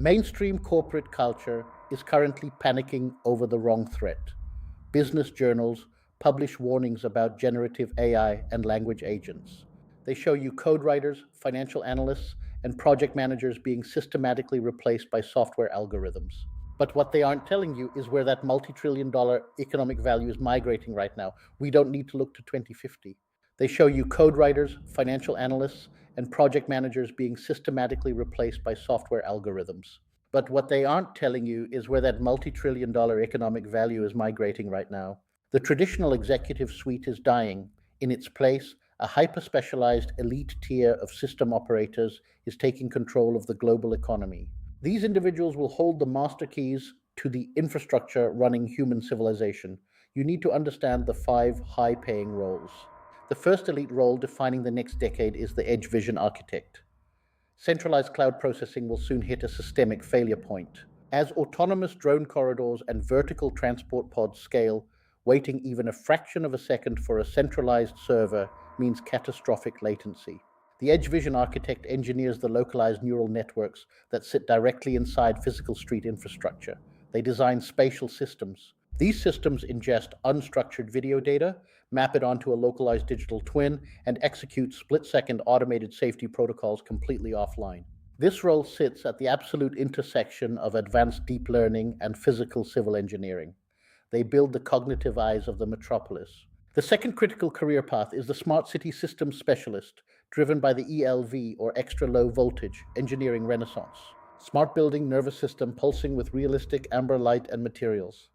Mainstream corporate culture is currently panicking over the wrong threat. Business journals publish warnings about generative AI and language agents. They show you code writers, financial analysts, and project managers being systematically replaced by software algorithms. But what they aren't telling you is where that multi-trillion-dollar economic value is migrating right now. We don't need to look to 2050. They show you code writers, financial analysts, and project managers being systematically replaced by software algorithms. But what they aren't telling you is where that multi-trillion-dollar economic value is migrating right now. The traditional executive suite is dying. In its place, a hyper-specialized elite tier of system operators is taking control of the global economy. These individuals will hold the master keys to the infrastructure running human civilization. You need to understand the 5 high-paying roles. The first elite role defining the next decade is the edge vision architect. Centralized cloud processing will soon hit a systemic failure point. As autonomous drone corridors and vertical transport pods scale, waiting even a fraction of a second for a centralized server means catastrophic latency. The edge vision architect engineers the localized neural networks that sit directly inside physical street infrastructure. They design spatial systems. These systems ingest unstructured video data, map it onto a localized digital twin, and execute split-second automated safety protocols completely offline. This role sits at the absolute intersection of advanced deep learning and physical civil engineering. They build the cognitive eyes of the metropolis. The second critical career path is the smart city systems specialist, driven by the ELV or extra low voltage engineering renaissance. Smart building nervous system pulsing with realistic amber light and materials.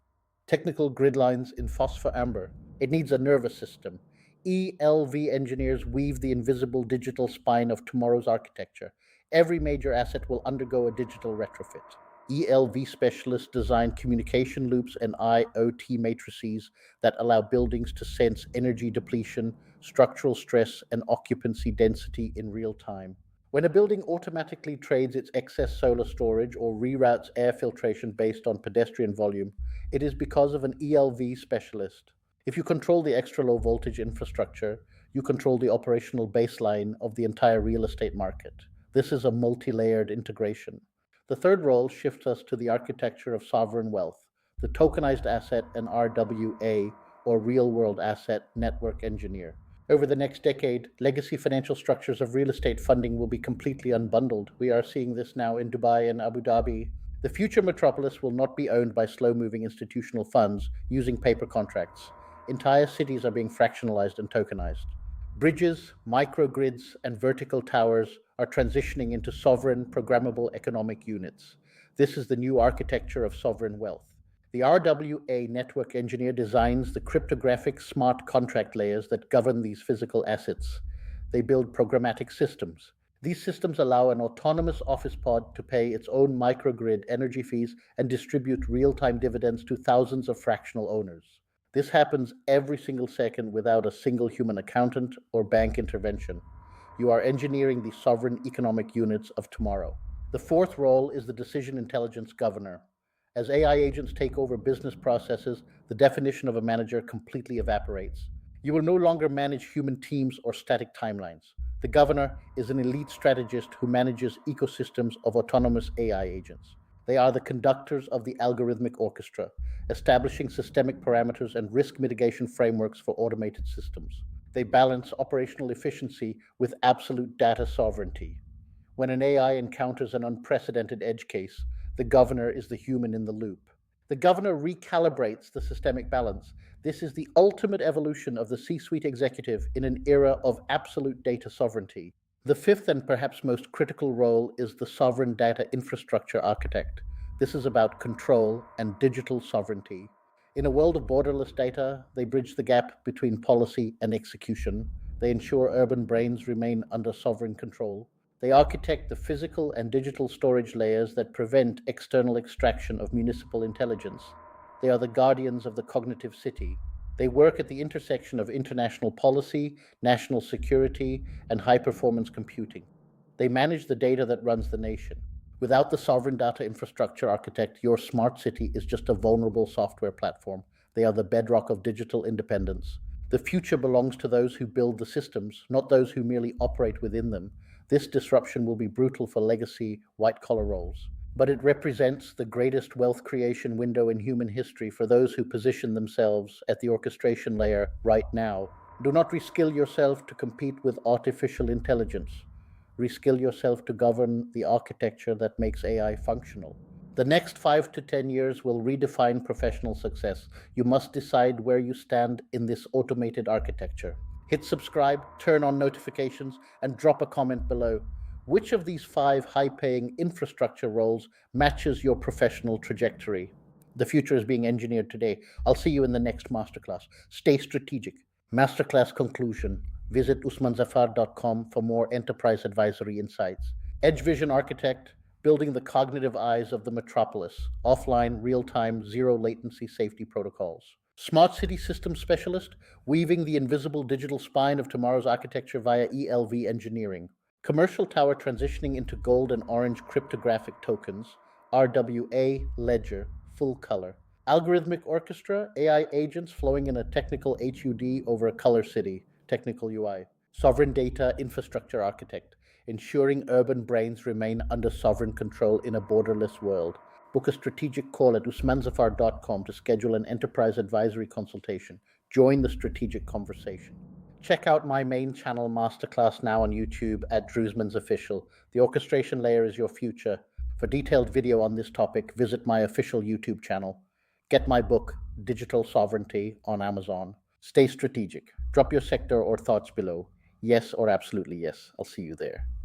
Technical grid lines in phosphoramber. It needs a nervous system. ELV engineers weave the invisible digital spine of tomorrow's architecture. Every major asset will undergo a digital retrofit. ELV specialists design communication loops and IoT matrices that allow buildings to sense energy depletion, structural stress, and occupancy density in real time. When a building automatically trades its excess solar storage or reroutes air filtration based on pedestrian volume, it is because of an ELV specialist. If you control the extra low voltage infrastructure, you control the operational baseline of the entire real estate market. This is a multi-layered integration. The third role shifts us to the architecture of sovereign wealth, the tokenized asset and RWA, or real world asset network engineer. Over the next decade, legacy financial structures of real estate funding will be completely unbundled. We are seeing this now in Dubai and Abu Dhabi. The future metropolis will not be owned by slow moving institutional funds using paper contracts. Entire cities are being fractionalized and tokenized. Bridges, microgrids, and vertical towers are transitioning into sovereign, programmable economic units. This is the new architecture of sovereign wealth. The RWA network engineer designs the cryptographic smart contract layers that govern these physical assets. They build programmatic systems. These systems allow an autonomous office pod to pay its own microgrid energy fees and distribute real-time dividends to thousands of fractional owners. This happens every single second without a single human accountant or bank intervention. You are engineering the sovereign economic units of tomorrow. The fourth role is the decision intelligence governor. As AI agents take over business processes, the definition of a manager completely evaporates. You will no longer manage human teams or static timelines. The governor is an elite strategist who manages ecosystems of autonomous AI agents. They are the conductors of the algorithmic orchestra, establishing systemic parameters and risk mitigation frameworks for automated systems. They balance operational efficiency with absolute data sovereignty. When an AI encounters an unprecedented edge case, the governor is the human in the loop. The governor recalibrates the systemic balance. This is the ultimate evolution of the C-suite executive in an era of absolute data sovereignty. The fifth and perhaps most critical role is the sovereign data infrastructure architect. This is about control and digital sovereignty. In a world of borderless data, they bridge the gap between policy and execution. They ensure urban brains remain under sovereign control. They architect the physical and digital storage layers that prevent external extraction of municipal intelligence. They are the guardians of the cognitive city. They work at the intersection of international policy, national security, and high-performance computing. They manage the data that runs the nation. Without the sovereign data infrastructure architect, your smart city is just a vulnerable software platform. They are the bedrock of digital independence. The future belongs to those who build the systems, not those who merely operate within them. This disruption will be brutal for legacy white-collar roles. but it represents the greatest wealth creation window in human history for those who position themselves at the orchestration layer right now. Do not reskill yourself to compete with artificial intelligence. Reskill yourself to govern the architecture that makes AI functional. The next 5 to 10 years will redefine professional success. You must decide where you stand in this automated architecture. Hit subscribe, turn on notifications, and drop a comment below. Which of these 5 high paying infrastructure roles matches your professional trajectory? The future is being engineered today. I'll see you in the next masterclass. Stay strategic. Masterclass conclusion. Visit usmanzafar.com for more enterprise advisory insights. Edge Vision Architect, building the cognitive eyes of the metropolis, offline, real time, zero latency safety protocols. Smart City Systems Specialist, weaving the invisible digital spine of tomorrow's architecture via ELV engineering. Commercial Tower transitioning into gold and orange cryptographic tokens. RWA Ledger, full color. Algorithmic Orchestra, AI agents flowing in a technical HUD over a color city, technical UI. Sovereign Data Infrastructure Architect, ensuring urban brains remain under sovereign control in a borderless world. Book a strategic call at usmanzafar.com to schedule an enterprise advisory consultation. Join the strategic conversation. Check out my main channel masterclass now on YouTube at Drewsman's Official. The orchestration layer is your future. For detailed video on this topic, visit my official YouTube channel. Get my book, Digital Sovereignty, on Amazon. Stay strategic. Drop your sector or thoughts below. Yes or absolutely yes. I'll see you there.